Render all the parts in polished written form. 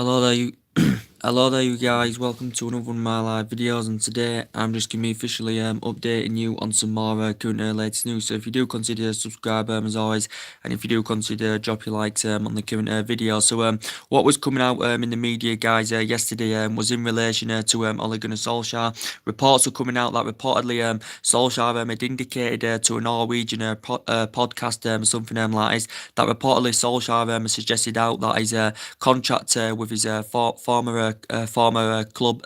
Hello there, you. Hello there, you guys. Welcome to another one of my live videos, and today I'm just gonna be officially updating you on some more current latest news. So if you do consider subscribe as always, and if you do consider drop your likes on the current video. So what was coming out in the media, guys, yesterday was in relation to Ole Gunnar Solskjaer. Reports were coming out that reportedly Solskjaer had indicated to a Norwegian podcast something like this, that reportedly Solskjaer suggested out that his contract with his former club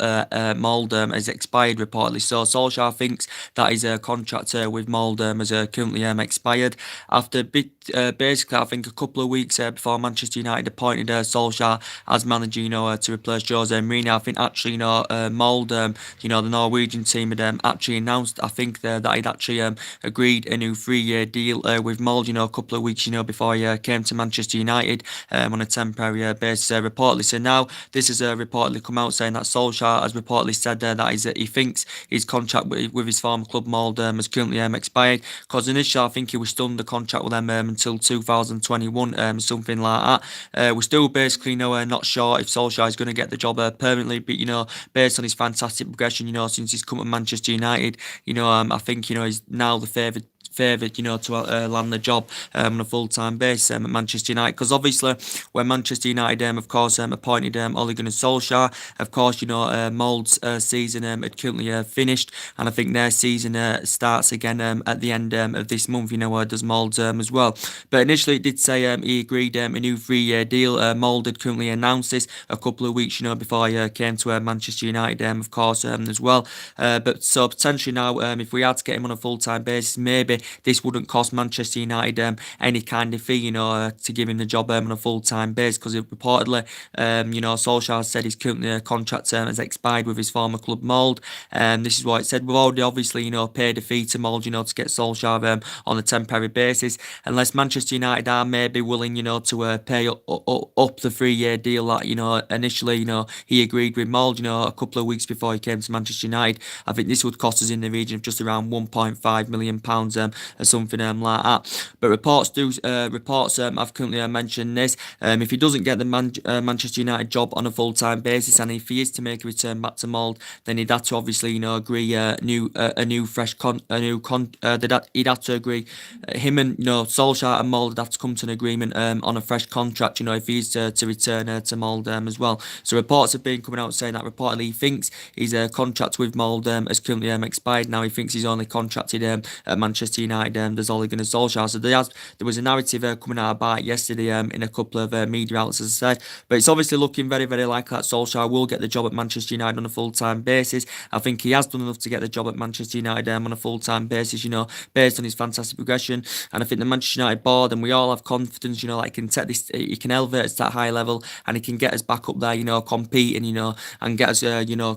Molde has expired reportedly. So Solskjaer thinks that his contract with Molde has currently expired after basically I think a couple of weeks before Manchester United appointed Solskjaer as manager, to replace Jose Mourinho. I think actually, Molde, the Norwegian team had actually announced, I think, that he'd actually agreed a new 3-year deal with Molde, a couple of weeks, before he came to Manchester United on a temporary basis, reportedly. So now this has reportedly come out saying that Solskjaer has reportedly said that he thinks his contract with his former club Molde has currently expired, because initially I think he was still under contract with them until 2021, something like that. We're still basically not sure if Solskjaer is going to get the job permanently, but based on his fantastic progression, since he's come to Manchester United, I think he's now the favoured, to land the job on a full-time basis at Manchester United, because obviously when Manchester United, of course, appointed Ole Gunnar Solskjaer, of course, Molde's season had currently finished, and I think their season starts again at the end of this month, does Molde's as well. But initially it did say he agreed a new 3-year deal. Molde had currently announced this a couple of weeks, before he came to Manchester United, of course, as well. But so potentially now, if we had to get him on a full-time basis, maybe this wouldn't cost Manchester United any kind of fee, to give him the job on a full-time basis, because reportedly, Solskjaer said his current contract has expired with his former club Molde. This is what it said. We've already obviously, paid a fee to Molde, to get Solskjaer on a temporary basis, unless Manchester United are maybe willing, to pay up the 3-year deal that, initially, he agreed with Molde, a couple of weeks before he came to Manchester United. I think this would cost us in the region of just around £1.5 million, or something like that. But reports I've currently mentioned this. If he doesn't get the Manchester United job on a full-time basis, and if he is to make a return back to Molde, then he'd have to obviously agree he'd have to agree him and Solskjaer and Molde would have to come to an agreement on a fresh contract, if he is to return to Molde as well. So reports have been coming out saying that reportedly he thinks his contract with Molde has currently expired. Now he thinks he's only contracted at Manchester United, there's Ole Gunnar Solskjaer. So there was a narrative coming out about it yesterday in a couple of media outlets, as I said. But it's obviously looking very, very likely that Solskjaer will get the job at Manchester United on a full-time basis. I think he has done enough to get the job at Manchester United on a full-time basis, based on his fantastic progression. And I think the Manchester United board, and we all have confidence, that he can take this, he can elevate us to that high level, and he can get us back up there, competing, and get us,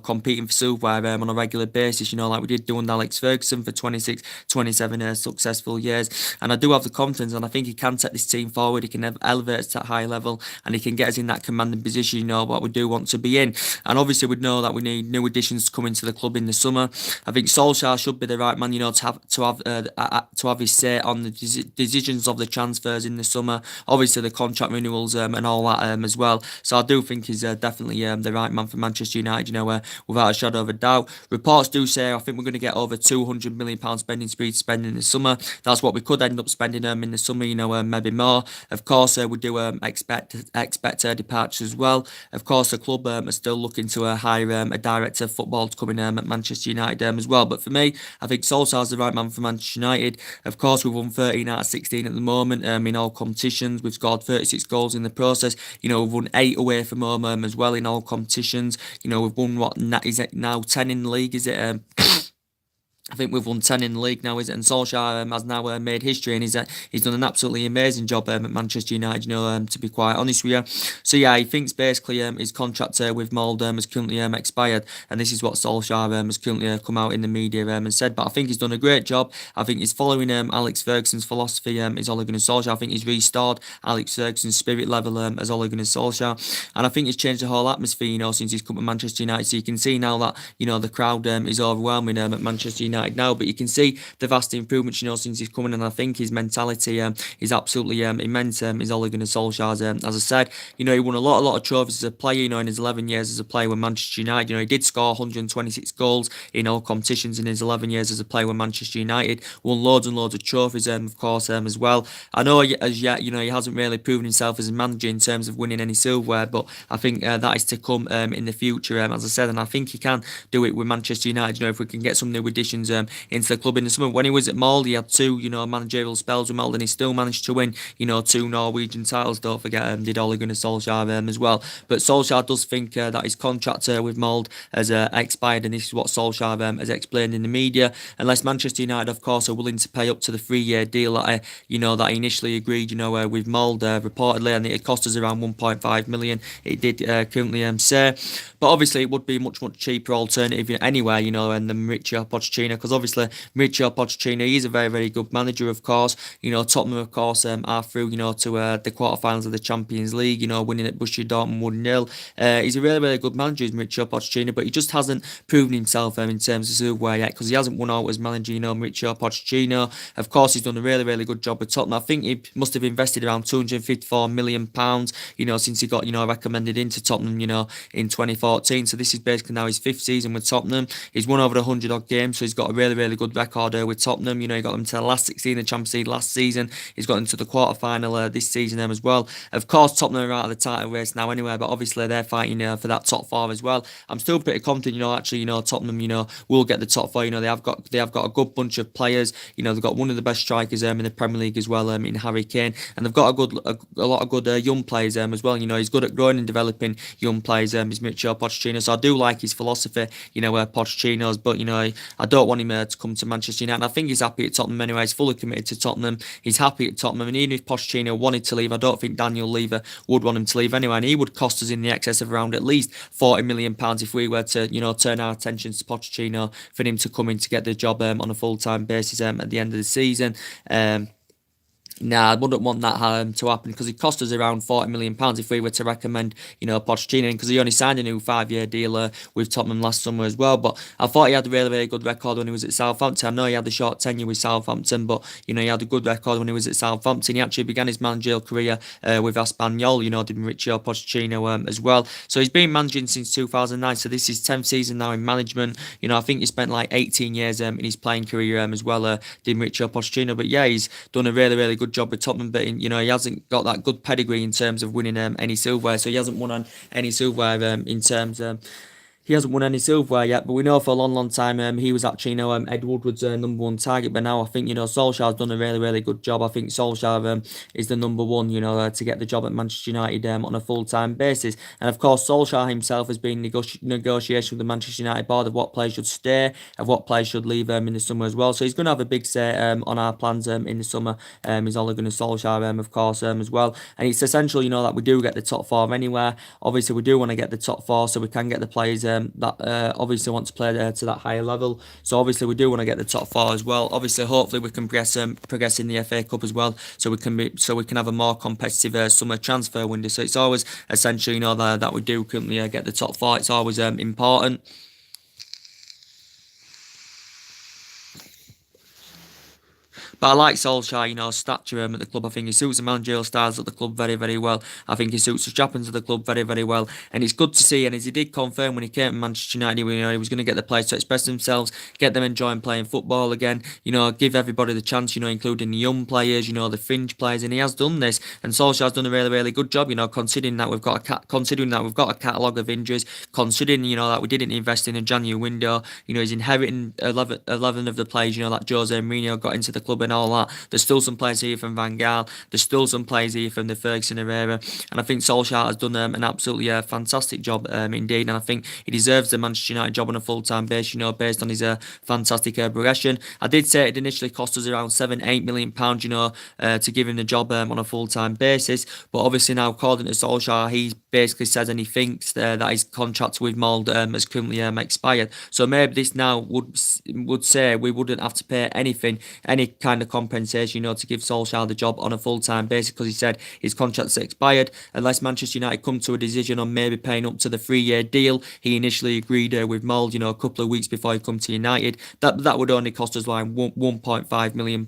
competing for silverware on a regular basis, like we did do under Alex Ferguson for 26, 27 successful years. And I do have the confidence, and I think he can take this team forward. He can elevate us to that high level, and he can get us in that commanding position, what we do want to be in. And obviously we know that we need new additions to come into the club in the summer. I think Solskjaer should be the right man, to have his say on the decisions of the transfers in the summer. Obviously the contract renewals and all that as well. So I do think he's definitely the right man for Manchester United, without a shadow of a doubt. Reports do say I think we're going to get over £200 million spending spree to spend in the summer. That's what we could end up spending in the summer, maybe more. Of course, we do expect departures as well. Of course, the club are still looking to hire a director of football to come in at Manchester United as well. But for me, I think Solskjaer's the right man for Manchester United. Of course, we've won 13 out of 16 at the moment in all competitions. We've scored 36 goals in the process. We've won 8 away from home as well in all competitions. We've won, is it now 10 in the league? Is it... I think we've won 10 in the league now, is it? And Solskjaer has now made history, and he's done an absolutely amazing job at Manchester United, to be quite honest with you. So yeah, he thinks basically his contract with Molde has currently expired, and this is what Solskjaer has currently come out in the media and said. But I think he's done a great job. I think he's following Alex Ferguson's philosophy, is Ole Gunnar Solskjaer. I think he's restored Alex Ferguson's spirit level as Ole Gunnar Solskjaer, and I think he's changed the whole atmosphere, since he's come to Manchester United. So you can see now that the crowd is overwhelming at Manchester United. United now, but you can see the vast improvements, since he's coming, and I think his mentality is absolutely immense. Is Ole Gunnar Solskjaer's. As I said, he won a lot of trophies as a player. In his 11 years as a player with Manchester United, he did score 126 goals in all competitions in his 11 years as a player with Manchester United. Won loads and loads of trophies, of course, as well. I know as yet, he hasn't really proven himself as a manager in terms of winning any silverware, but I think that is to come in the future, as I said, and I think he can do it with Manchester United. If we can get some new additions into the club in the summer. When he was at Molde, he had two, managerial spells with Molde, and he still managed to win, two Norwegian titles. Don't forget, did Ole Gunnar Solskjaer as well. But Solskjaer does think that his contract with Molde has expired, and this is what Solskjaer has explained in the media. Unless Manchester United, of course, are willing to pay up to the 3-year deal that that he initially agreed, with Molde, reportedly, and it cost us around 1.5 million. It did currently say, but obviously it would be a much cheaper alternative anyway, than Mauricio Pochettino, because obviously Mauricio Pochettino, he's a very good manager, of course. Tottenham, of course, are through, to the quarterfinals of the Champions League, winning at Borussia Dortmund 1-0. He's a really good manager, Mauricio Pochettino, but he just hasn't proven himself in terms of silverware yet, because he hasn't won out as manager, Mauricio Pochettino. Of course, he's done a really good job at Tottenham. I think he must have invested around £254 million, since he got, recommended into Tottenham, in 2014. So this is basically now his 5th season with Tottenham. He's won over 100 odd games, so he's got a really good record with Tottenham. He got them to the last 16 in the Champions League last season. He's got into the quarter-final this season as well. Of course, Tottenham are out of the title race now anyway, but obviously they're fighting for that top 4 as well. I'm still pretty confident, actually, Tottenham, will get the top 4. They have got a good bunch of players. They've got one of the best strikers in the Premier League as well, in Harry Kane, and they've got a lot of good young players as well. He's good at growing and developing young players. Is Mauricio Pochettino, so I do like his philosophy. Pochettino's, but I don't want him to come to Manchester United. I think he's happy at Tottenham anyway. He's fully committed to Tottenham. He's happy at Tottenham, and even if Pochettino wanted to leave, I don't think Daniel Levy would want him to leave anyway, and he would cost us in the excess of around at least £40 million if we were to turn our attentions to Pochettino for him to come in to get the job on a full-time basis at the end of the season. Nah, I wouldn't want that to happen, because it cost us around £40 million if we were to recommend, Pochettino, because he only signed a new 5-year deal with Tottenham last summer as well. But I thought he had a really good record when he was at Southampton. I know he had a short tenure with Southampton, but he had a good record when he was at Southampton. He actually began his managerial career with Espanyol, did Mauricio Pochettino as well. So he's been managing since 2009. So this is 10th season now in management. I think he spent like 18 years in his playing career as well, did Mauricio Pochettino. But yeah, he's done a really good job with Tottenham, but he hasn't got that good pedigree in terms of winning any silverware, so he hasn't won on any silverware in terms he hasn't won any silverware yet, but we know for a long time he was actually, Ed Woodward's number 1 target. But now I think, Solskjaer's done a really good job. I think Solskjaer is the number 1, to get the job at Manchester United on a full-time basis. And of course, Solskjaer himself has been negotiation with the Manchester United board of what players should stay, of what players should leave in the summer as well. So he's going to have a big say on our plans in the summer. He's Ole Gunnar Solskjaer, of course, as well. And it's essential, that we do get the top 4 anywhere. Obviously, we do want to get the top 4 so we can get the players that obviously want to play to that higher level. So obviously we do want to get the top 4 as well. Obviously, hopefully we can progress in the FA Cup as well, so we can have a more competitive summer transfer window. So it's always essential, that we do currently get the top 4. It's always important. But I like Solskjaer, stature at the club. I think he suits the managerial styles at the club very well. I think he suits the strappings of the club very well. And it's good to see, and as he did confirm when he came to Manchester United, he was going to get the players to express themselves, get them enjoying playing football again, give everybody the chance, including the young players, the fringe players, and he has done this. And Solskjaer's done a really good job, considering that we've got a catalogue of injuries, considering, that we didn't invest in a January window, he's inheriting 11 of the players, that Jose Mourinho got into the club and all that. There's still some players here from Van Gaal. There's still some players here from the Ferguson era. And I think Solskjaer has done an absolutely fantastic job indeed. And I think he deserves the Manchester United job on a full-time basis, based on his fantastic progression. I did say it initially cost us around £7-8 million, to give him the job on a full-time basis. But obviously now, according to Solskjaer, he basically says and he thinks that his contract with Molde has currently expired. So maybe this now would say we wouldn't have to pay anything, any kind kind of compensation, to give Solskjaer the job on a full-time basis, because he said his contract's expired. Unless Manchester United come to a decision on maybe paying up to the 3-year deal, he initially agreed with Molde, a couple of weeks before he come to United. That would only cost us like £1.5 million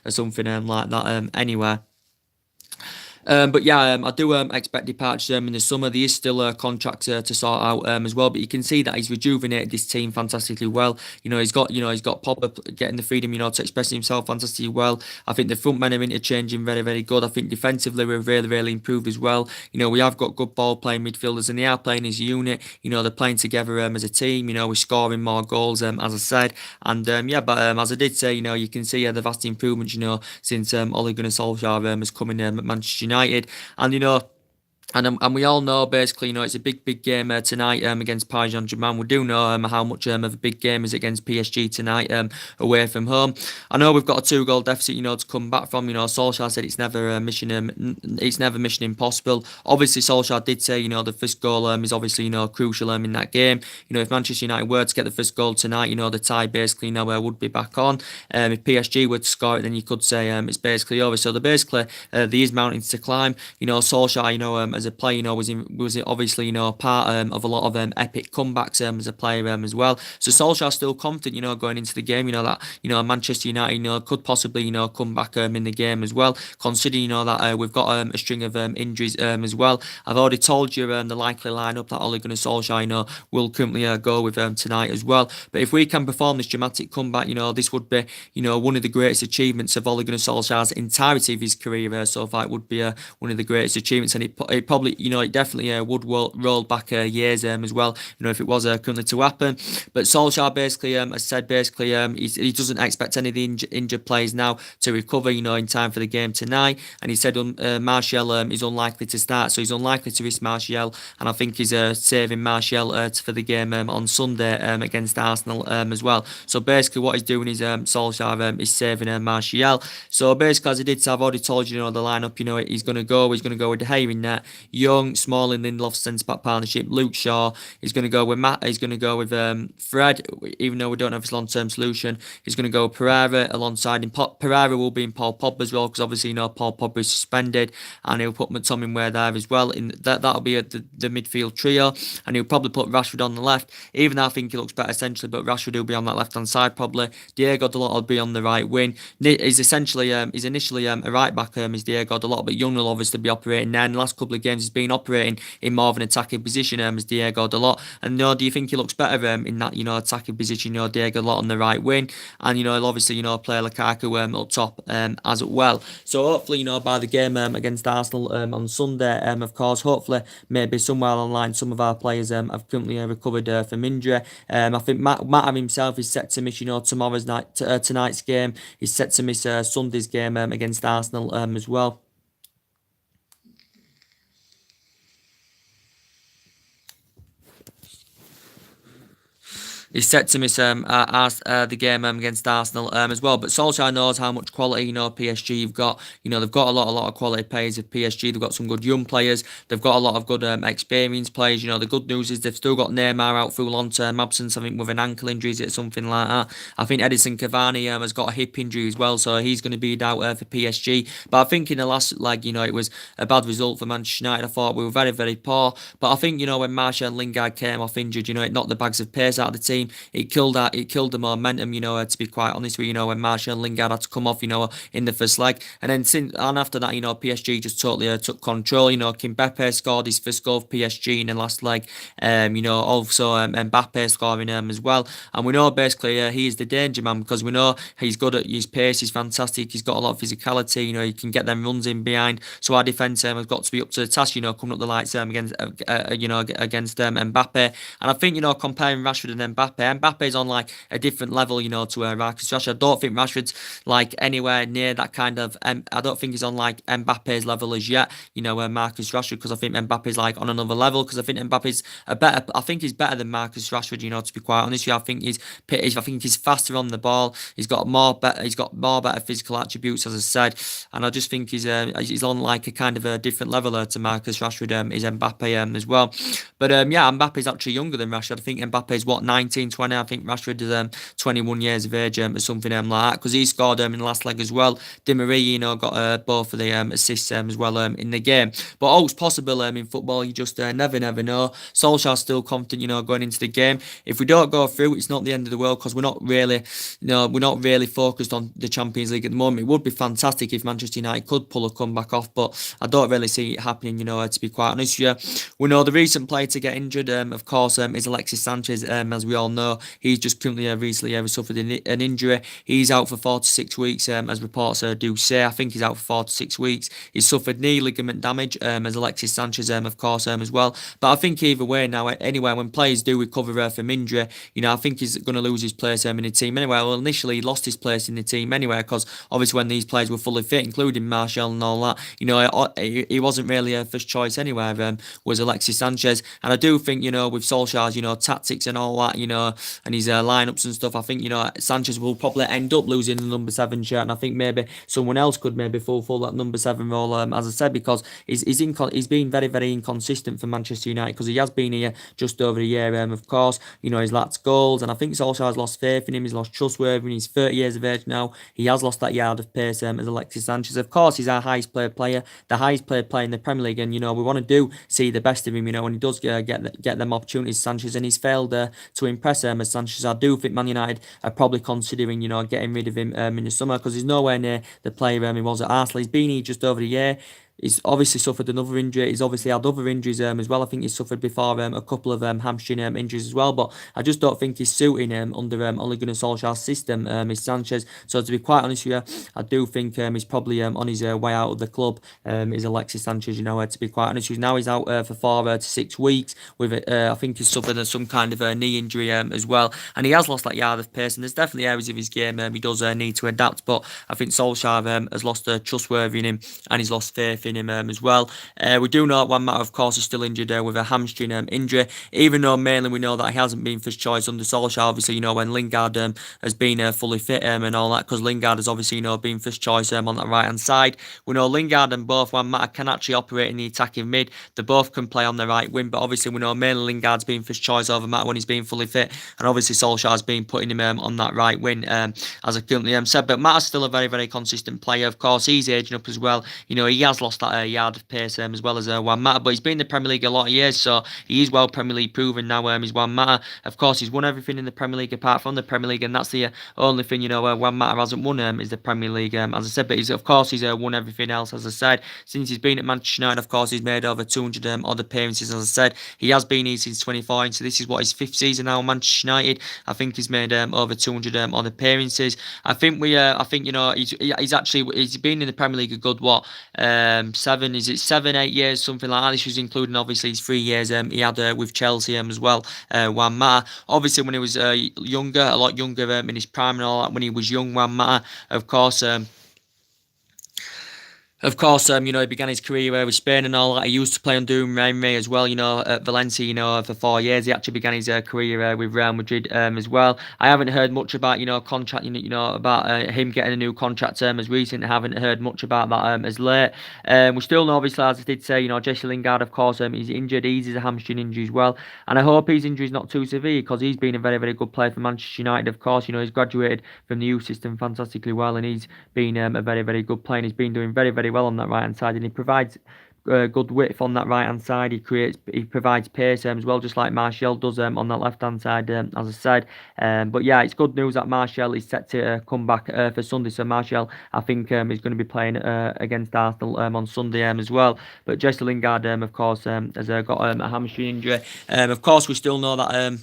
or something like that anyway. But yeah, I do expect departures in the summer. There is still a contract to sort out as well. But you can see that he's rejuvenated this team fantastically well. He's got Pogba getting the freedom, to express himself fantastically well. I think the front men are interchanging very, very good. I think defensively we're really, really improved as well. We have got good ball playing midfielders, and they are playing as a unit. They're playing together as a team. We're scoring more goals, as I said. And yeah, but as I did say, you can see the vast improvements, since Ole Gunnar Solskjaer has come in at Manchester United. And and we all know basically, it's a big game tonight against Paris Saint-Germain. We do know how much of a big game is against PSG tonight away from home. I know we've got a 2-goal deficit, to come back from. Solskjaer said it's never mission impossible. Obviously, Solskjaer did say, the first goal is obviously crucial in that game. If Manchester United were to get the first goal tonight, the tie basically would be back on. If PSG were to score it, then you could say it's basically over. So there is mountains to climb. Solskjaer, as a player, was obviously part of a lot of epic comebacks as a player as well. So Solskjaer's still confident, going into the game, that Manchester United could possibly come back in the game as well, considering that we've got a string of injuries as well. I've already told you the likely lineup that Ole Gunnar Solskjaer will currently go with tonight as well. But if we can perform this dramatic comeback, this would be one of the greatest achievements of Ole Gunnar Solskjaer's entirety of his career so far. It would be one of the greatest achievements, and it probably, it definitely would roll back years as well, if it was currently to happen. But Solskjaer basically has said he doesn't expect any of the injured players now to recover, in time for the game tonight. And he said Martial is unlikely to start, so he's unlikely to risk Martial, and I think he's saving Martial for the game on Sunday against Arsenal as well. So basically what he's doing is Solskjaer is saving Martial. So basically, as I did say, I've already told you, the lineup, he's going to go with De Gea in net, Young, Smalling, Lindelof centre-back partnership, Luke Shaw. He's going to go with Matt. He's going to go with Fred, even though we don't have his long-term solution. He's going to go with Pereira alongside him. Pereira will be in Paul Pogba as well, because obviously Paul Pogba is suspended, and he'll put McTominay there as well. That'll be the midfield trio, and he'll probably put Rashford on the left. Even though I think he looks better essentially, but Rashford will be on that left-hand side probably. Diego Dalot will be on the right wing. He's initially a right back, is Diego Dalot, but Young will obviously be operating there. In the last couple of games, he's been operating in more of an attacking position as Diego Dalot. And do you think he looks better in that attacking position? Diego Dalot on the right wing, and he'll obviously play Lukaku up top as well. So hopefully by the game against Arsenal on Sunday, of course, hopefully maybe somewhere online some of our players have currently recovered from injury. I think Matt himself is set to miss tonight's game. He's set to miss Sunday's game against Arsenal as well. He's set to miss the game against Arsenal as well. But Solskjaer knows how much quality PSG have got. They've got a lot of quality players of PSG. They've got some good young players. They've got a lot of good experienced players. The good news is they've still got Neymar out through long-term absence. I think with an ankle injury or something like that. I think Edinson Cavani has got a hip injury as well, so he's going to be out for PSG. But I think in the last leg, it was a bad result for Manchester United. I thought we were very, very poor. But I think when Martial and Lingard came off injured, it knocked the bags of pace out of the team. It killed the momentum, to be quite honest with you, when Martial and Lingard had to come off, in the first leg. And then after that, PSG just totally took control. Mbappe scored his first goal for PSG in the last leg. Also Mbappe scoring as well. And we know basically he is the danger man, because we know he's good at his pace, he's fantastic, he's got a lot of physicality, he can get them runs in behind. So our defence has got to be up to the task, coming up the lights against Mbappe. And I think, comparing Rashford and Mbappe's on like a different level, to Marcus Rashford. I don't think Rashford's like anywhere near that kind of. I don't think he's on like Mbappe's level as yet. Marcus Rashford, because I think Mbappe's like on another level. Because I think Mbappe's better. I think he's better than Marcus Rashford. To be quite honest with you, I think he's faster on the ball. He's got more better physical attributes, as I said, and I just think he's on like a kind of a different level to Marcus Rashford. Is Mbappe as well. But yeah, Mbappe's actually younger than Rashford. I think Mbappe's 19 19-20. I think Rashford is 21 years of age or something like that, because he scored in the last leg as well. Di Maria, got both of the assists as well in the game. But all's possible in football. You just never know. Solskjaer's still confident, going into the game. If we don't go through, it's not the end of the world, because we're not really focused on the Champions League at the moment. It would be fantastic if Manchester United could pull a comeback off, but I don't really see it happening, to be quite honest with you. We know the recent player to get injured, of course, is Alexis Sanchez. As we all know, he's just currently recently suffered an injury. He's out for 4 to 6 weeks, as reports do say. I think he's out for 4 to 6 weeks. He's suffered knee ligament damage, as Alexis Sanchez, of course, as well. But I think either way now, anyway, when players do recover from injury, I think he's going to lose his place in the team anyway. Well, initially he lost his place in the team anyway, because obviously when these players were fully fit, including Martial and all that, he wasn't really a first choice anyway. Was Alexis Sanchez, and I do think with Solskjaer's tactics and all that, and his lineups and stuff, I think Sanchez will probably end up losing the number 7 shirt, and I think maybe someone else could maybe fulfill that number 7 role, as I said, because he's been very inconsistent for Manchester United, because he has been here just over a year. Of course, he's lacked goals, and I think Solskjaer's lost faith in him. He's lost trustworthiness. He's 30 years of age now. He has lost that yard of pace as Alexis Sanchez. Of course, he's our highest paid player, the highest paid player in the Premier League, and we want to see the best of him. When he does get them opportunities, Sanchez, and he's failed to impress as Sanchez. I do think Man United are probably considering getting rid of him in the summer, because he's nowhere near the player he was at Arsenal. He's been here just over a year. He's obviously suffered another injury. He's obviously had other injuries as well. I think he's suffered before a couple of hamstring injuries as well. But I just don't think he's suiting under Ole Gunnar Solskjaer's system, is Sanchez. So to be quite honest with you, I do think he's probably on his way out of the club, is Alexis Sanchez, to be quite honest with you. Now he's out for 4 to 6 weeks with it. I think he's suffered some kind of a knee injury as well. And he has lost that yard of pace, and there's definitely areas of his game he does need to adapt. But I think Solskjaer has lost trustworthy in him, and he's lost faith in him as well. We do know Juan Mata, of course, is still injured with a hamstring injury, even though mainly we know that he hasn't been first choice under Solskjaer. Obviously, when Lingard has been fully fit and all that, because Lingard has obviously been first choice on that right hand side. We know Lingard and both Juan Mata can actually operate in the attacking mid. They both can play on the right wing, but obviously we know mainly Lingard's been first choice over Mata when he's been fully fit, and obviously Solskjaer's been putting him on that right wing, as I currently said. But Mata's still a very consistent player. Of course, he's aging up as well. He has lost that yard of pace as well as Juan Mata, but he's been in the Premier League a lot of years, so he is well Premier League proven now. He's Juan Mata. Of course, he's won everything in the Premier League apart from the Premier League, and that's the only thing Juan Mata hasn't won is the Premier League, as I said. But he's won everything else, as I said, since he's been at Manchester United. Of course, he's made over 200 odd appearances, as I said. He has been here since 2014, so this is his 5th season now at Manchester United. I think he's made over 200 odd appearances. I think he's been in the Premier League a good 7-8 years, something like that. This was including obviously his 3 years he had with Chelsea as well. Juan Mata, obviously when he was a lot younger in his prime and all that, when he was young, Juan Mata, of course, he began his career with Spain and all that. He used to play under Emery as well, at Valencia, for 4 years. He actually began his career with Real Madrid as well. I haven't heard much about, contracting, about him getting a new contract as recent. I haven't heard much about that as late. We still know, obviously, as I did say, Jesse Lingard, of course, he's injured. He's a hamstring injury as well. And I hope his injury is not too severe, because he's been a very good player for Manchester United. Of course, he's graduated from the youth system fantastically well, and he's been a very good player, and he's been doing very well on that right hand side, and he provides good width on that right hand side. He provides pace as well, just like Martial does on that left hand side, as I said. But yeah, it's good news that Martial is set to come back for Sunday. So Martial, I think, is going to be playing against Arsenal on Sunday as well. But Jesse Lingard, of course, has got a hamstring injury. Of course, we still know that.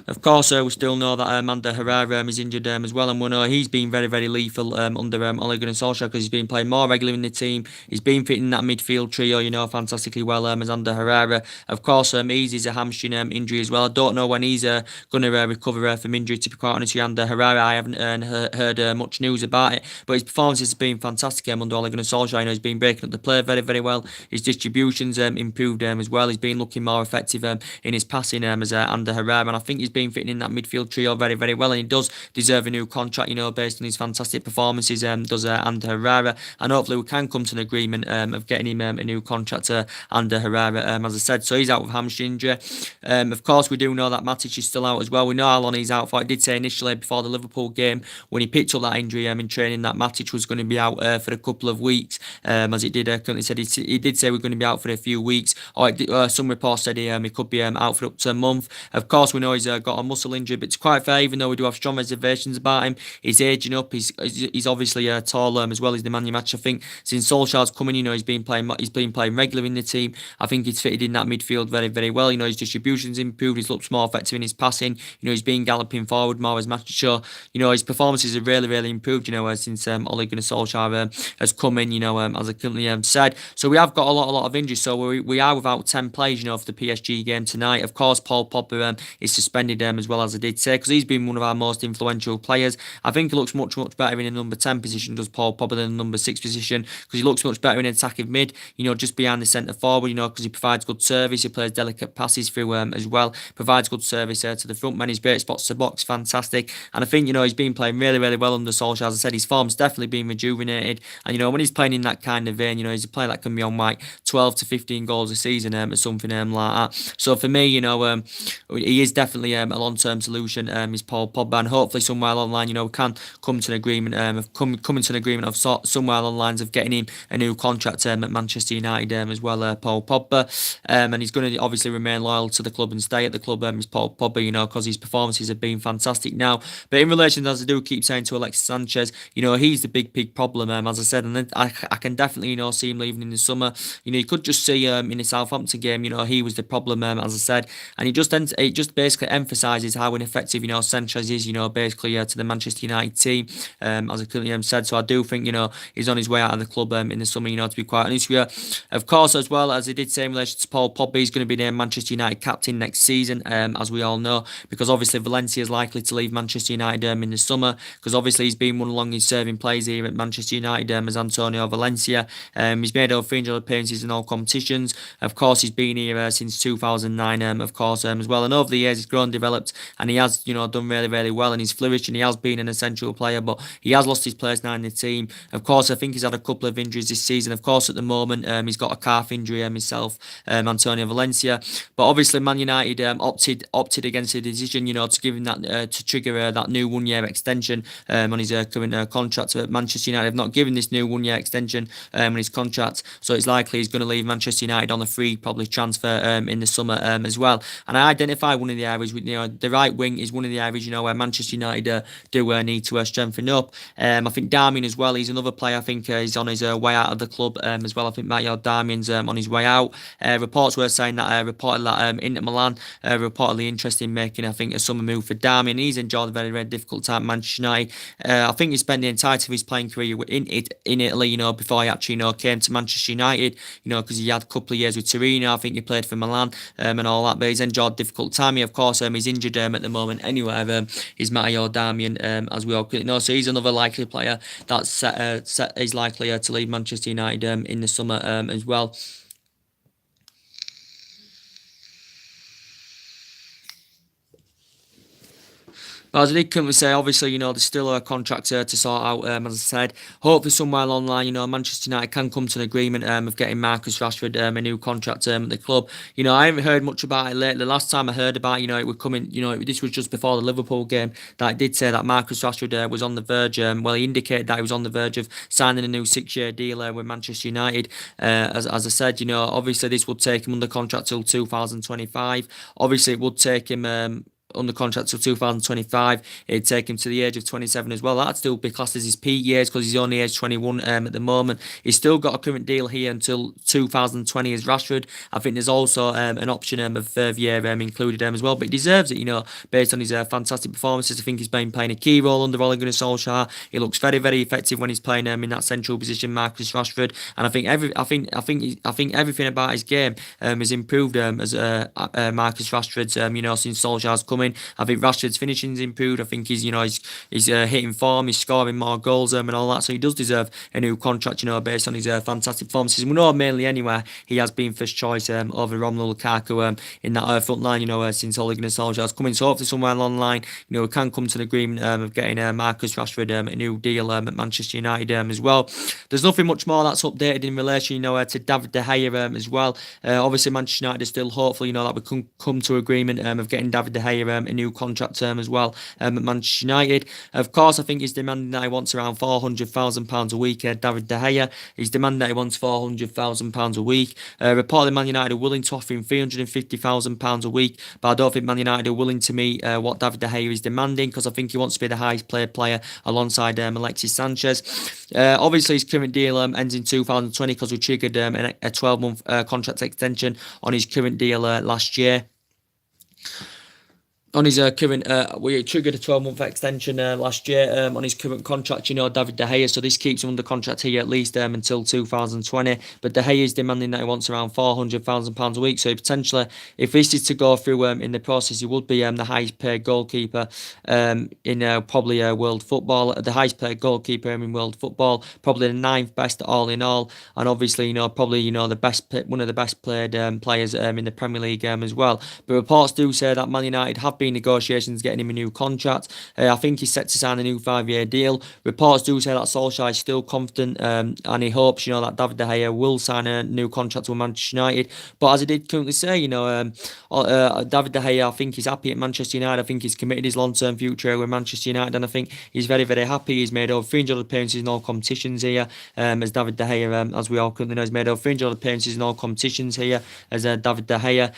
Of course, we still know that Ander Herrera is injured as well, and we know he's been very lethal under Ole Gunnar Solskjaer, because he's been playing more regularly in the team. He's been fitting that midfield trio, fantastically well as Ander Herrera. Of course, he's a hamstring injury as well. I don't know when he's going to recover from injury, to be quite honest with you. Ander Herrera, I haven't heard much news about it, but his performances have been fantastic under Ole Gunnar Solskjaer. He's been breaking up the play very well. His distributions improved as well. He's been looking more effective in his passing as Ander Herrera, and I think think he's been fitting in that midfield trio very, very well, and he does deserve a new contract, based on his fantastic performances, does Ander Herrera, and hopefully we can come to an agreement of getting him a new contract to Ander Herrera, as I said. So he's out with hamstring injury. Of course, we do know that Matic is still out as well. We know how long he's out for. I did say initially before the Liverpool game when he picked up that injury in training that Matic was going to be out for a couple of weeks, as it did currently said he did say we're going to be out for a few weeks, or some reports said he could be out for up to a month. Of course, we know he's got a muscle injury, but it's quite fair, even though we do have strong reservations about him. He's aging up. He's obviously tall as well. He's the man you match. I think since Solskjaer's coming, he's been playing regular in the team. I think he's fitted in that midfield very, very well. His distribution's improved. He's looked more effective in his passing. He's been galloping forward more as match. So his performances have really, really improved. Since Ole Gunnar Solskjaer has come in. As I currently said. So we have got a lot of injuries. So we are without 10 players. For the PSG game tonight. Of course, Paul Pogba is suspended as well, as I did say, because he's been one of our most influential players. I think he looks much better in a number 10 position, does Paul Pogba, than the number 6 position, because he looks much better in attacking mid, just behind the centre forward, because he provides good service, he plays delicate passes through as well, provides good service to the front man, he's great spots to box, fantastic, and I think, he's been playing really, really well under Solskjaer. As I said, his form's definitely been rejuvenated, and when he's playing in that kind of vein, he's a player that can be on like 12 to 15 goals a season or something like that. So for me, he is definitely a long-term solution. Is Paul Pogba, and hopefully somewhere along the line, we can come to an agreement coming to an agreement of somewhere along the lines of getting him a new contract at Manchester United as well. Paul Pogba, and he's going to obviously remain loyal to the club and stay at the club. Is Paul Pogba, because his performances have been fantastic now. But in relation, as I do keep saying, to Alexis Sanchez, he's the big problem. As I said, and I can definitely see him leaving in the summer. You could just see in the Southampton game, he was the problem, as I said, and it just basically emphasises how ineffective Sanchez is, basically to the Manchester United team, as I currently said. So I do think he's on his way out of the club in the summer. To be quite honest with you, of course, as well as he did say in relation to Paul Pogba, he's going to be named Manchester United captain next season, as we all know, because obviously Valencia is likely to leave Manchester United in the summer, because obviously he's been one of the longest serving players here at Manchester United, as Antonio Valencia. He's made over 300 appearances in all competitions. Of course, he's been here since 2009, of course, as well. And over the years, he's grown, developed, and he has, done really, really well, and he's flourished, and he has been an essential player, but he has lost his place now in the team. Of course, I think he's had a couple of injuries this season. Of course, at the moment, he's got a calf injury himself, Antonio Valencia. But obviously, Man United opted against the decision, to give him that to trigger that new 1-year extension on his current contract. But Manchester United have not given this new 1-year extension on his contract, so it's likely he's going to leave Manchester United on a free, probably transfer in the summer as well. And I identify one of the areas with the right wing is one of the areas where Manchester United do need to strengthen up. I think Darmian as well. He's another player. I think he's on his way out of the club as well. I think Matteo Darmian's on his way out. Reports were saying that Inter Milan reportedly interested in making, I think, a summer move for Darmian. He's enjoyed a very, very difficult time at Manchester United. I think he spent the entirety of his playing career in Italy, before he actually came to Manchester United, because he had a couple of years with Torino. I think he played for Milan and all that, but he's enjoyed a difficult time. He, of course, he's injured at the moment anyway. He's Matteo Darmian, as we all know. So he's another likely player that's is likely to leave Manchester United in the summer as well. But as I did currently say, obviously, there's still a contract to sort out, as I said. Hopefully somewhere along the line, Manchester United can come to an agreement of getting Marcus Rashford a new contract at the club. I haven't heard much about it lately. The last time I heard about it would come in, this was just before the Liverpool game, that I did say that Marcus Rashford was on the verge, he indicated that he was on the verge of signing a new 6-year deal with Manchester United. As I said, obviously this would take him under contract till 2025. Obviously it would take him under contract till 2025. It'd take him to the age of 27 as well. That'd still be classed as his peak years, because he's only age 21 at the moment. He's still got a current deal here until 2020 as Rashford. I think there's also an option of third year included as well, but he deserves it, based on his fantastic performances. I think he's been playing a key role under Ole Gunnar Solskjaer. He looks very, very effective when he's playing in that central position, Marcus Rashford, and I think everything about his game has improved as Marcus Rashford's since Solskjaer's come coming. I think Rashford's finishing's improved. I think he's hitting form, he's scoring more goals and all that. So he does deserve a new contract, based on his fantastic performances. We know mainly anyway he has been first choice over Romelu Lukaku in that front line, since Ole Gunnar Solskjaer has come in. So hopefully somewhere along the line, we can come to an agreement of getting Marcus Rashford a new deal at Manchester United as well. There's nothing much more that's updated in relation, to David De Gea as well. Obviously Manchester United is still hopeful, that we can come to agreement of getting David De Gea a new contract term as well at Manchester United. Of course, I think he's demanding that he wants around £400,000 a week. David De Gea, he's demanding that he wants £400,000 a week. Reportedly, Man United are willing to offer him £350,000 a week, but I don't think Man United are willing to meet what David De Gea is demanding, because I think he wants to be the highest paid player alongside Alexis Sanchez. Obviously, his current deal ends in 2020 because we triggered a 12-month contract extension on his current deal last year. On his we triggered a 12-month extension last year on his current contract, David De Gea. So this keeps him under contract here at least until 2020. But De Gea is demanding that he wants around £400,000 a week. So potentially, if this is to go through in the process, he would be the highest paid goalkeeper in probably world football. The highest paid goalkeeper in world football, probably the 9th best all in all, and obviously probably the best, one of the best played players in the Premier League as well. But reports do say that Man United have been negotiations getting him a new contract. I think he's set to sign a new 5-year deal. Reports do say that Solskjaer is still confident and he hopes that David De Gea will sign a new contract with Manchester United. But as I did currently say, David De Gea, I think he's happy at Manchester United. I think he's committed his long-term future with Manchester United, and I think he's very, very happy. He's made over 300 appearances in all competitions here, as David De Gea, as we all currently know, he's made over 300 appearances in all competitions here as David De Gea.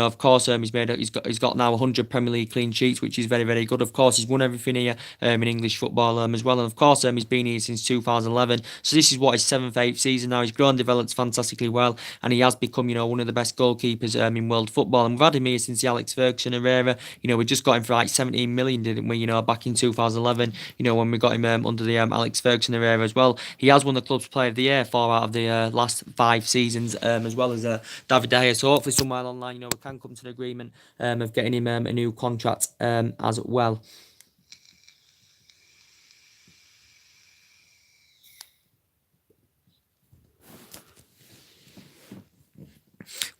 Of course, he's got now 100 Premier League clean sheets, which is very, very good. Of course, he's won everything here in English football as well, and of course he's been here since 2011. So this is what his 7th, 8th season now. He's grown, developed fantastically well, and he has become one of the best goalkeepers in world football. And we've had him here since the Alex Ferguson era. We just got him for like 17 million, didn't we? Back in 2011. When we got him under the Alex Ferguson era as well. He has won the club's Player of the Year 4 out of the last 5 seasons, as well as David De Gea. So hopefully somewhere along the line, we can come to an agreement of getting him a new contract as well.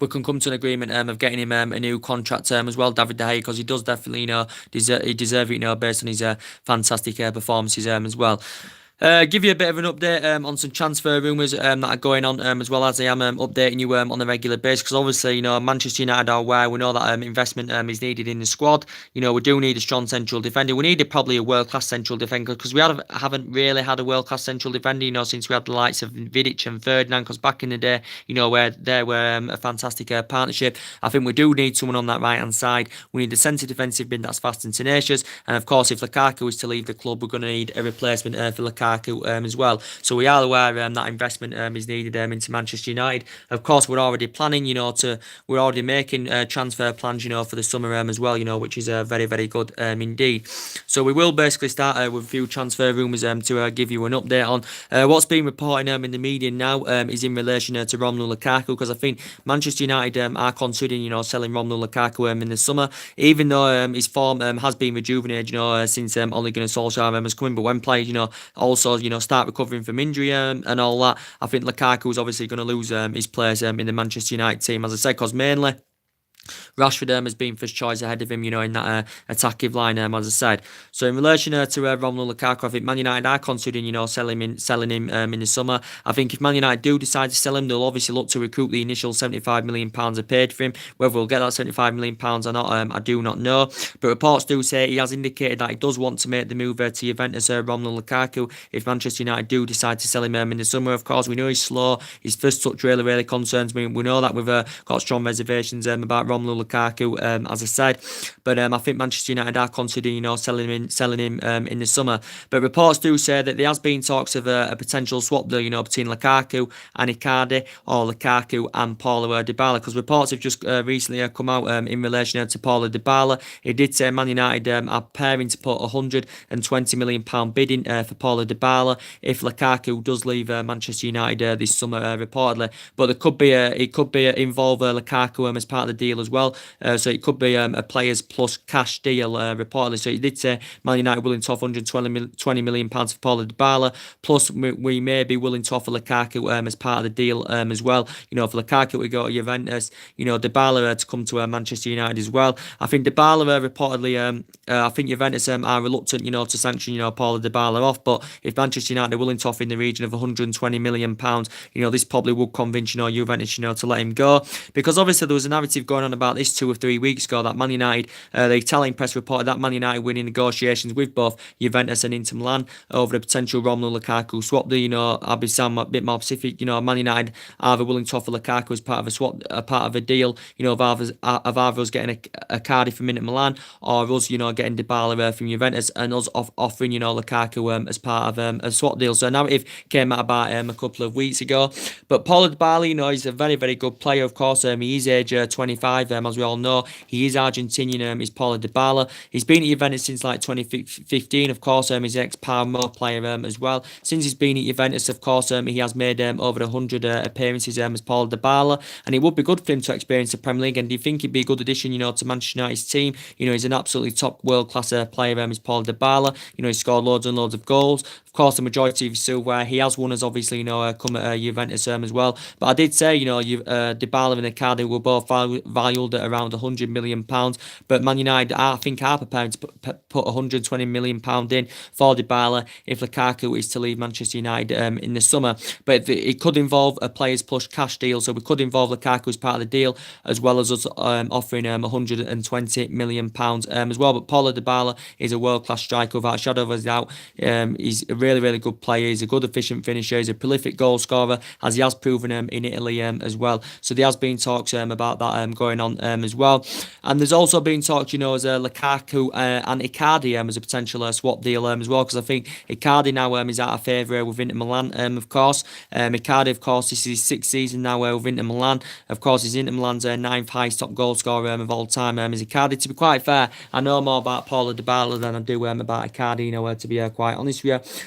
We can come to an agreement of getting him a new contract term as well, David De Gea, because he does definitely he deserve it based on his fantastic performances as well. Give you a bit of an update on some transfer rumours that are going on as well, as I am updating you on a regular basis, because obviously Manchester United are aware. We know that investment is needed in the squad. We do need a strong central defender. We needed probably a world-class central defender, because we haven't really had a world-class central defender since we had the likes of Vidic and Ferdinand, because back in the day where they were a fantastic partnership. I think we do need someone on that right hand side. We need a centre defensive mid that's fast and tenacious, and of course if Lukaku is to leave the club, we're going to need a replacement for Lukaku as well. So we are aware that investment is needed into Manchester United. Of course, we're already planning, we're already making transfer plans, for the summer as well, which is very, very good indeed. So we will basically start with a few transfer rumours to give you an update on. What's been reported in the media now is in relation to Romelu Lukaku, because I think Manchester United are considering, selling Romelu Lukaku in the summer, even though his form has been rejuvenated, since Ole Gunnar Solskjaer has come in. But when players, also start recovering from injury and all that, I think Lukaku is obviously going to lose his place in the Manchester United team, as I said, because mainly Rashford has been first choice ahead of him, in that attacking line, as I said. So in relation to Romelu Lukaku, I think Man United are considering, selling him in the summer. I think if Man United do decide to sell him, they'll obviously look to recoup the initial £75 million I paid for him. Whether we'll get that £75 million or not, I do not know. But reports do say he has indicated that he does want to make the move to Juventus, Romelu Lukaku, if Manchester United do decide to sell him in the summer. Of course, we know he's slow. His first touch really, really concerns me. We know that we've got strong reservations about Romelu Lukaku, as I said. But I think Manchester United are considering, selling him in the summer. But reports do say that there has been talks of a potential swap deal, between Lukaku and Icardi, or Lukaku and Paulo Dybala, because reports have just recently come out in relation to Paulo Dybala. He did say Man United are preparing to put £120 million bid in for Paulo Dybala if Lukaku does leave Manchester United this summer, reportedly. But it could be involve Lukaku as part of the deal as as well. So it could be a players plus cash deal reportedly. So he did say Man United willing to offer 120 million pounds for Paulo Dybala. Plus we may be willing to offer Lukaku as part of the deal as well. You know, for Lukaku to go to Juventus, you know, Dybala to come to Manchester United as well. I think Dybala reportedly, I think Juventus are reluctant, you know, to sanction, you know, Paulo Dybala off. But if Manchester United are willing to offer in the region of 120 million pounds, you know, this probably would convince, you know, Juventus, you know, to let him go. Because obviously there was a narrative going on about this 2 or 3 weeks ago that Man United, the Italian press reported that Man United winning negotiations with both Juventus and Inter Milan over a potential Romelu Lukaku swap deal. You know, I'll be sound a bit more specific. You know, Man United are either willing to offer Lukaku as part of a swap, a part of a deal. You know, of either us getting a Cardiff from Inter Milan or us, you know, getting Dybala from Juventus and us offering, you know, Lukaku as part of a swap deal. So a narrative came out about a couple of weeks ago. But Paulo Dybala, you know, he's a very, very good player, of course. He is age 25, as we all know. He is Argentinian, he's Paulo Dybala. He's been at Juventus since like 2015, of course. He's an ex-Parma player as well. Since he's been at Juventus, of course, he has made over 100 appearances as Paulo Dybala. And it would be good for him to experience the Premier League. And do you think he'd be a good addition, you know, to Manchester United's team? You know, he's an absolutely top world-class player, is Paulo Dybala. You know, he scored loads and loads of goals. Of course, the majority of his silverware, he has won as obviously, you know, come at Juventus as well. But I did say, you know, Dybala and Icardi were both valued at around 100 million pounds. But Man United, I think, are prepared to put 120 million pound in for Dybala if Lukaku is to leave Manchester United in the summer. But it could involve a players plus cash deal, so we could involve Lukaku as part of the deal, as well as us offering 120 million pounds as well. But Paulo Dybala is a world class striker without a shadow of a doubt. He's a really, really good player. He's a good, efficient finisher. He's a prolific goal scorer, as he has proven in Italy as well. So there has been talks about that going on as well. And there's also been talks, you know, as Lukaku and Icardi as a potential swap deal as well, because I think Icardi now is out of favour with Inter Milan, of course. Icardi, of course, this is his 6th season now with Inter Milan. Of course, he's Inter Milan's 9th highest top goal scorer of all time. Is Icardi. To be quite fair, I know more about Paulo Dybala than I do about Icardi, you know, to be quite honest with you.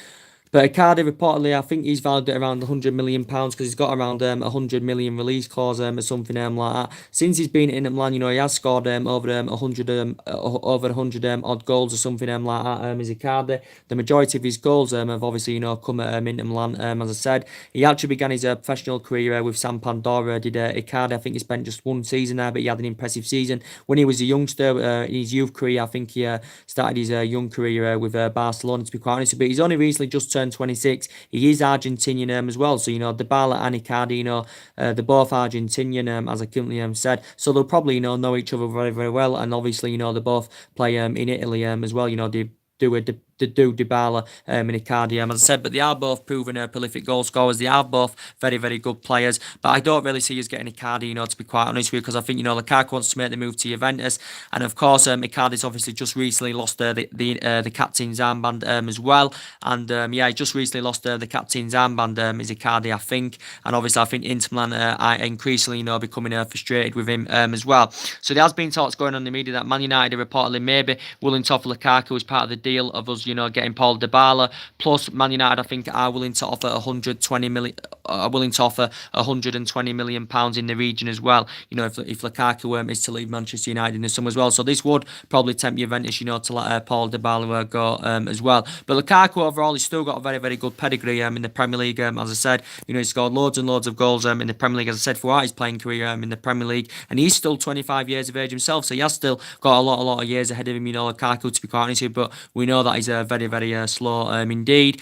But Icardi reportedly, I think he's valued at around 100 million pounds because he's got around 100 million release clause or something like that. Since he's been in Milan, you know, he has scored over 100 odd goals or something like that. Is Icardi. The majority of his goals have obviously, you know, come at Inter Milan. As I said, he actually began his professional career with San Pandora. Did Icardi? I think he spent just 1 season there, but he had an impressive season when he was a youngster. In his youth career, I think he started his young career with Barcelona. To be quite honest, but he's only recently just turned 26. He is Argentinian as well. So, you know, Dybala and Icardi, you know, they're both Argentinian, as I currently said. So they'll probably, you know each other very, very well. And obviously, you know, they both play in Italy as well. You know, they do Dybala and Icardi, as I said, but they are both proven prolific goal scorers. They are both very, very good players, but I don't really see us getting Icardi, you know, to be quite honest with you, because I think, you know, Lukaku wants to make the move to Juventus, and of course, Icardi's obviously just recently lost the captain's armband as well, and yeah, he just recently lost the captain's armband, is Icardi, I think, and obviously I think Inter Milan are increasingly, you know, becoming frustrated with him as well. So there has been talks going on in the media that Man United are reportedly maybe willing to offer Lukaku as part of the deal of us, you know, getting Paulo Dybala. Plus, Man United, I think, are willing to offer 120 million. Are willing to offer 120 million pounds in the region as well. You know, if Lukaku is to leave Manchester United in the summer as well. So this would probably tempt Juventus, you know, to let Paulo Dybala go as well. But Lukaku overall, he's still got a very, very good pedigree in the Premier League. As I said, you know, he's scored loads and loads of goals in the Premier League. As I said, throughout his playing career in the Premier League, and he's still 25 years of age himself. So he has still got a lot of years ahead of him. You know, Lukaku, to be quite honest with you, but we know that he's very, very slow indeed.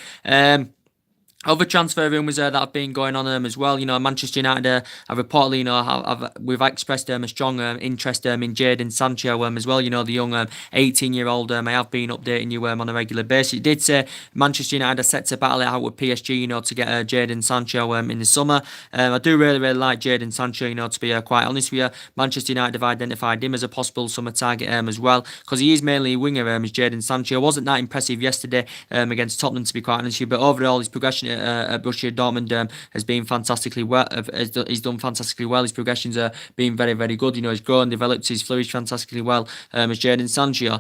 Other transfer rumours that have been going on as well. You know, Manchester United have reportedly, you know, we've expressed a strong interest in Jadon Sancho as well. You know, the young 18-year-old. I have been updating you on a regular basis. It did say Manchester United are set to battle it out with PSG, you know, to get Jadon Sancho in the summer. I do really, really like Jadon Sancho, you know, to be quite honest with you. Manchester United have identified him as a possible summer target as well, because he is mainly a winger as Jadon Sancho. Wasn't that impressive yesterday against Tottenham, to be quite honest with you, but overall his progression at Borussia Dortmund has been fantastically well. He's done fantastically well. His progressions are been very, very good. You know, he's grown, developed, he's flourished fantastically well as Jadon Sancho.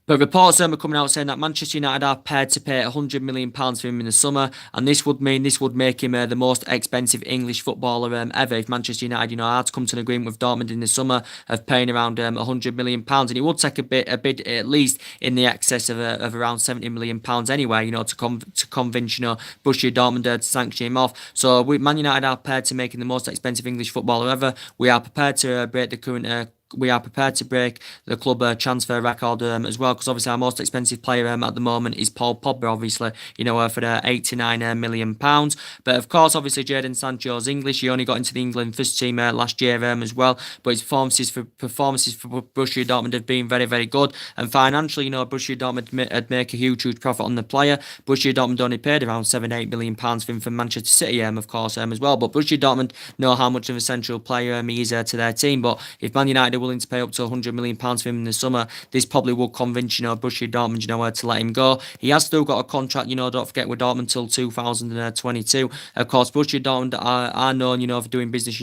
But reports are coming out saying that Manchester United are prepared to pay £100 million for him in the summer, and this would make him the most expensive English footballer ever. If Manchester United, are to come to an agreement with Dortmund in the summer of paying around £100 million, and it would take a bid at least in the excess of around £70 million anyway, to convince Borussia Dortmund to sanction him off. So Man United are prepared to make him the most expensive English footballer ever. We are prepared to break the current. We are prepared to break the club transfer record as well, because obviously our most expensive player at the moment is Paul Pogba, obviously, for £89 million. But of course, obviously, Jadon Sancho's English. He only got into the England first team last year as well, but his performances for Borussia Dortmund have been very, very good. And financially, Borussia Dortmund would make a huge profit on the player. Borussia Dortmund only paid around £7-8 million for him from Manchester City, of course, as well. But Borussia Dortmund know how much of a central player he is to their team. But if Man United are willing to pay up to £100 million for him in the summer, this probably would convince Borussia Dortmund to let him go. He has still got a contract, don't forget, with Dortmund till 2022. Of course, Borussia Dortmund are known for doing business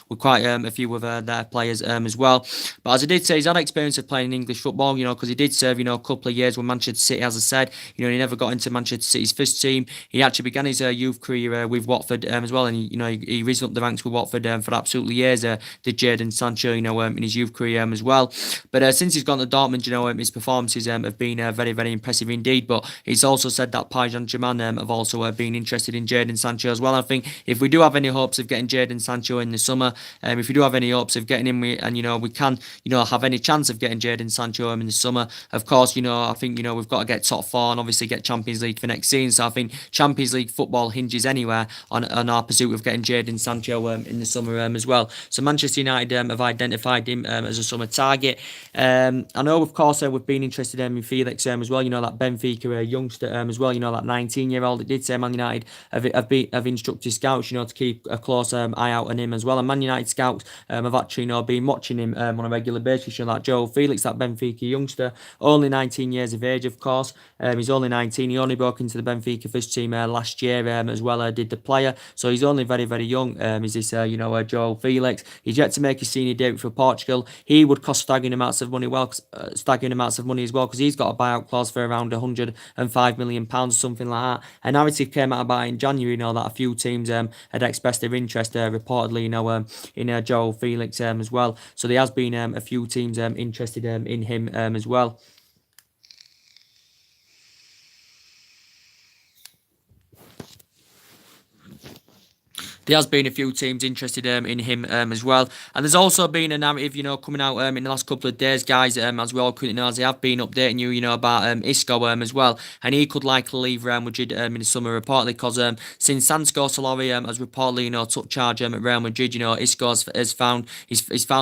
with quite a few of their players as well. But as I did say, he's had experience of playing English football, because he did serve a couple of years with Manchester City. As I said, he never got into Manchester City's first team. He actually began his youth career with Watford as well, and he risen up the ranks with Watford for absolutely years. Did Jadon Sancho in his youth career as well. But since he's gone to Dortmund, his performances have been very, very impressive indeed. But he's also said that Paris Saint-Germain have also been interested in Jadon Sancho as well. I think if we do have any hopes of getting Jadon Sancho in the summer, if we do have any hopes of getting him, and we can, have any chance of getting Jadon Sancho in the summer, of course, I think, we've got to get top four and obviously get Champions League for next season. So I think Champions League football hinges anywhere on our pursuit of getting Jadon Sancho in the summer as well. So Manchester United have identified him as a summer target. I know, of course, we've been interested in Felix as well. That Benfica youngster as well. That 19-year-old. It did say Man United have instructed scouts, to keep a close eye out on him as well. And Man United scouts have actually, been watching him on a regular basis. That Joe Felix, that Benfica youngster, only 19 years of age, of course. He's only 19. He only broke into the Benfica first team last year as well. Did the player, so he's only very, very young. Is this Joe Felix? He's yet to make his senior debut for Portugal. He would cost staggering amounts of money as well, because he's got a buyout clause for around £105 million or something like that. A narrative came out about in January, that a few teams had expressed their interest reportedly, in Joe Felix as well. So there has been a few teams interested in him as well. There has been a few teams interested in him as well. And there's also been a narrative, coming out in the last couple of days, guys, as we all currently know, as they have been updating you, about Isco as well. And he could likely leave Real Madrid in the summer, reportedly, because since Santiago Solari has reportedly, took charge at Real Madrid, Isco has found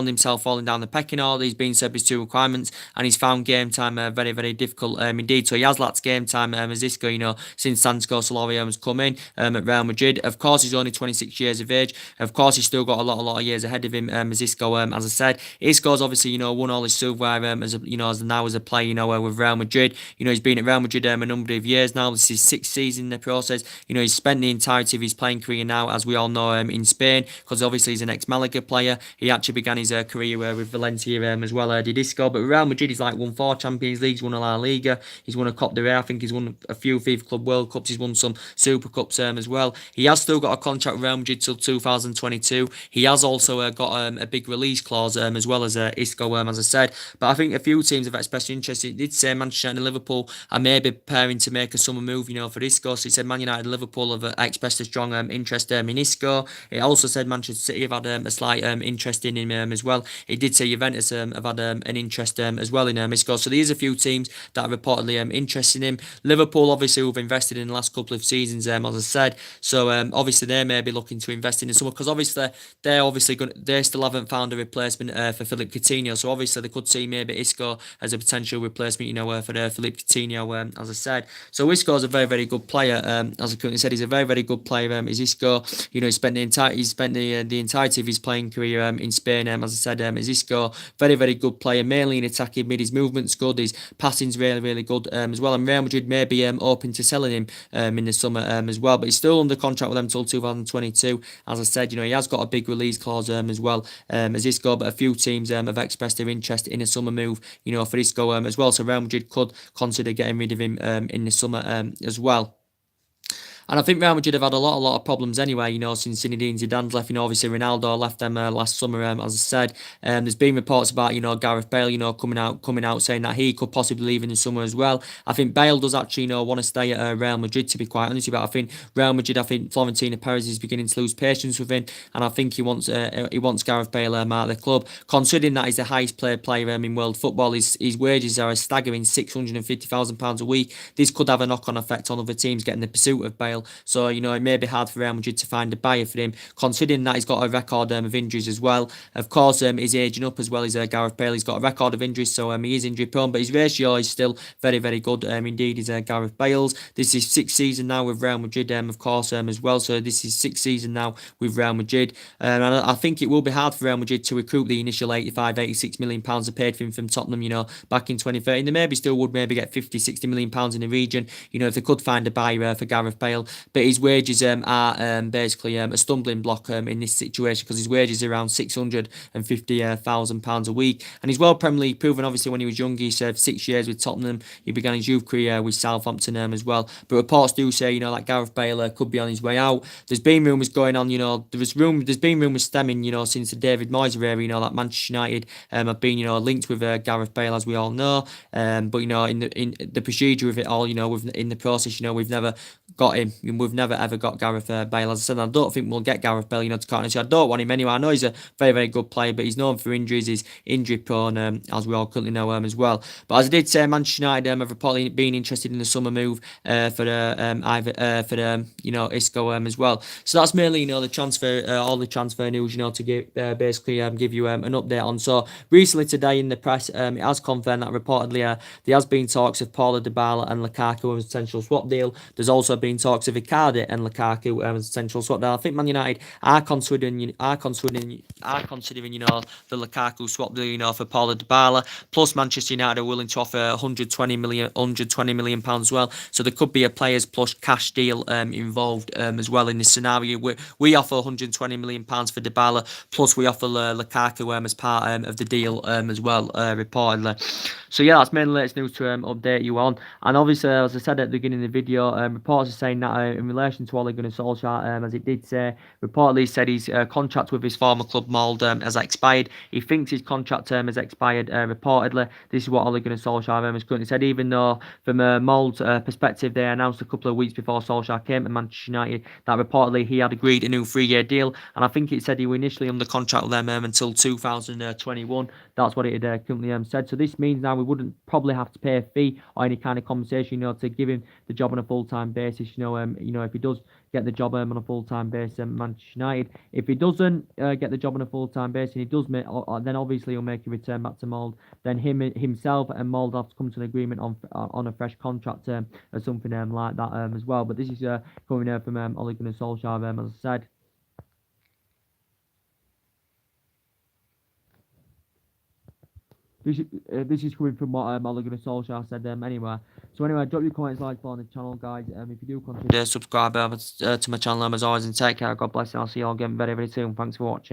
himself falling down the pecking order. He's been served his two requirements, and he's found game time very, very difficult indeed. So he has lacked game time as Isco, since Santiago Solari has come in at Real Madrid. Of course, he's only 26 years of age. Of course, he's still got a lot of years ahead of him. As Isco, as I said, Isco's obviously won all his silverware as a player with Real Madrid. He's been at Real Madrid a number of years now. This is his sixth season in the process. He's spent the entirety of his playing career now, as we all know, in Spain, because obviously he's an ex-Malaga player. He actually began his career with Valencia as well. Did Isco, but Real Madrid he's won 4 Champions Leagues, won a La Liga, he's won a Copa del Rey. I think he's won a few FIFA Club World Cups. He's won some Super Cups as well. He has still got a contract with Real Madrid till 2022. He has also got a big release clause as well as Isco, as I said. But I think a few teams have expressed interest. It did say Manchester United and Liverpool are maybe preparing to make a summer move, for Isco. So it said Man United and Liverpool have expressed a strong interest in Isco. It also said Manchester City have had a slight interest in him as well. It did say Juventus have had an interest as well in Isco. So there's a few teams that are reportedly interested in him. Liverpool obviously have invested in the last couple of seasons, as I said. So obviously they may be looking to invest in summer, because obviously they still haven't found a replacement for Philippe Coutinho. So obviously they could see maybe Isco as a potential replacement, for Philippe Coutinho, as I said. So Isco is a very, very good player. As I currently said, he's a very, very good player. Is Isco? He spent the entirety of his playing career in Spain. As I said, is Isco very, very good player, mainly in attacking mid. His movement's good. His passing's really, really good as well. And Real Madrid may be open to selling him in the summer as well. But he's still under contract with them till 2022. to. As I said, he has got a big release clause as well as Isco, but a few teams have expressed their interest in a summer move, for Isco as well. So Real Madrid could consider getting rid of him in the summer as well. And I think Real Madrid have had a lot of problems anyway, since Zinedine Zidane's left. Obviously Ronaldo left them last summer, as I said. There's been reports about, Gareth Bale, coming out saying that he could possibly leave in the summer as well. I think Bale does actually, want to stay at Real Madrid, to be quite honest with you. But I think Real Madrid, I think Florentino Perez is beginning to lose patience with him, and I think he wants Gareth Bale out of the club. Considering that he's the highest paid player in world football, his wages are a staggering £650,000 a week. This could have a knock-on effect on other teams getting the pursuit of Bale. So, it may be hard for Real Madrid to find a buyer for him, considering that he's got a record of injuries as well. Of course, he's aging up as well as Gareth Bale. He's got a record of injuries, so he is injury prone, but his ratio is still very good. Indeed, is Gareth Bale's. This is sixth season now with Real Madrid, of course, as well. So this is sixth season now with Real Madrid. And I think it will be hard for Real Madrid to recruit the initial £85-86 million they paid for him from Tottenham, back in 2013. They maybe still would maybe get £50-60 million in the region, if they could find a buyer for Gareth Bale. But his wages are basically a stumbling block in this situation, because his wages are around £650,000 a week. And he's well Premier League proven. Obviously, when he was young, he served 6 years with Tottenham. He began his youth career with Southampton as well. But reports do say, that Gareth Bale could be on his way out. There's been rumours going on, there's been rumours stemming, since the David Moyes era, that Manchester United have been, linked with Gareth Bale, as we all know. But, in the procedure of it all, in the process, we've never got him. We've never ever got Gareth Bale. As I said, I don't think we'll get Gareth Bale, to quite honestly. I don't want him anyway. I know he's a very good player, but he's known for injuries. He's injury prone, as we all currently know as well. But as I did say, Manchester United have reportedly been interested in the summer move for Isco as well. So that's mainly, the transfer, all the transfer news, to give basically give you an update on. So recently today in the press, it has confirmed that reportedly there has been talks of Paulo Dybala and Lukaku as a potential swap deal. There's also been talks of Icardi and Lukaku as a potential swap deal. I think Man United are considering the Lukaku swap deal, for Paulo Dybala. Plus Manchester United are willing to offer 120 million pounds as well. So there could be a players plus cash deal involved as well in this scenario. We offer 120 million pounds for Dybala, plus we offer Lukaku as part of the deal as well, reportedly. So yeah, that's mainly the latest news to update you on. And obviously, as I said at the beginning of the video, reports are saying that in relation to Ole Gunnar Solsjaker, as it did say, reportedly said his contract with his former club Molde has expired. He thinks his contract term has expired. Reportedly, this is what Ole Gunnar Solsjaker has currently said. Even though from Molde's perspective, they announced a couple of weeks before Solskjaer came to Manchester United that reportedly he had agreed a new 3-year deal, and I think it said he was initially under contract with them until 2021. That's what it had currently said. So this means now we wouldn't probably have to pay a fee or any kind of compensation, to give him the job on a full-time basis. If he does get the job on a full-time basis at Manchester United. If he doesn't get the job on a full-time basis, and he does make, then obviously he'll make a return back to Molde. Then himself and Molde have to come to an agreement on a fresh contract term or something like that as well. But this is coming from Ole Gunnar Solskjaer, as I said. This is coming from what Ole Gunnar Solskjaer said anyway. So anyway, drop your comments, like, follow the channel, guys. If you do consider subscribe to my channel as always, and take care. God bless you. I'll see you all again very soon. Thanks for watching.